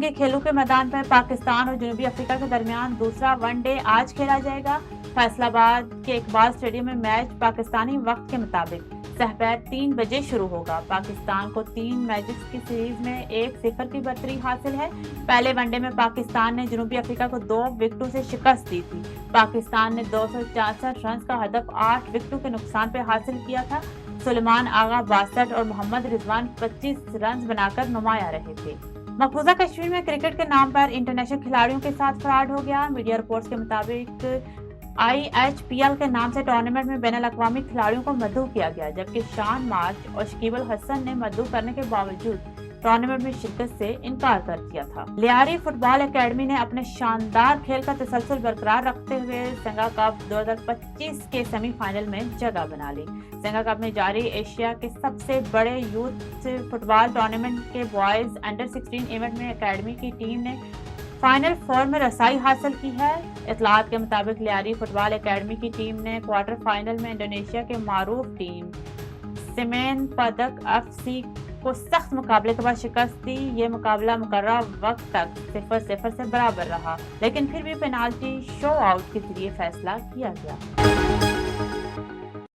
जंगी खेलों के मैदान पर पाकिस्तान और जनूबी अफ्रीका के दरमियान दूसरा वनडे आज खेला जाएगा। फैसलाबाद के इकबाल स्टेडियम में मैच पाकिस्तानी वक्त के मुताबिक सहर 3 बजे शुरू होगा। पाकिस्तान को 3 मैचेस की सीरीज में 1-0 की बढ़तरी हासिल है। पहले वनडे में पाकिस्तान ने जनूबी अफ्रीका को 2 विकेटों से शिकस्त दी थी। पाकिस्तान ने 264 रन का हदफ 8 विकेटों के नुकसान पर हासिल किया था। सुलेमान आगा 62 और मोहम्मद रिजवान 25 रन बनाकर नुमाया रहे थे। मकबूजा कश्मीर में क्रिकेट के नाम पर इंटरनेशनल खिलाड़ियों के साथ फ्रॉड हो गया। मीडिया रिपोर्ट्स के मुताबिक IHPL के नाम से टूर्नामेंट में बैनुल अक़वामी खिलाड़ियों को मदऊ किया गया, जबकि शान मार्च और शकीब अल हसन ने मदऊ करने के बावजूद टूर्नामेंट में शिरकत से इनकार कर दिया था। लियारी फुटबॉल एकेडमी ने अपने शानदार खेल का तसलसल बरकरार रखते हुए सेंगा कप 2025 के सेमीफाइनल में जगह बना ली। सेंगा कप में जारी एशिया के सबसे बड़े यूथ फुटबॉल टूर्नामेंट के बॉयज अंडर 16 इवेंट में एकेडमी की टीम ने फाइनल 4 में रसाई हासिल की है। इतलात के मुताबिक लियारी फुटबॉल एकेडमी की टीम ने क्वार्टर फाइनल में इंडोनेशिया के मारूफ टीम सिमेन पदक FC को सख्त मुकाबले के बाद शिकस्त दी। ये मुकाबला मुकर्रर वक्त तक 0-0 से बराबर रहा, लेकिन फिर भी पेनाल्टी शो आउट के जरिए फैसला किया गया।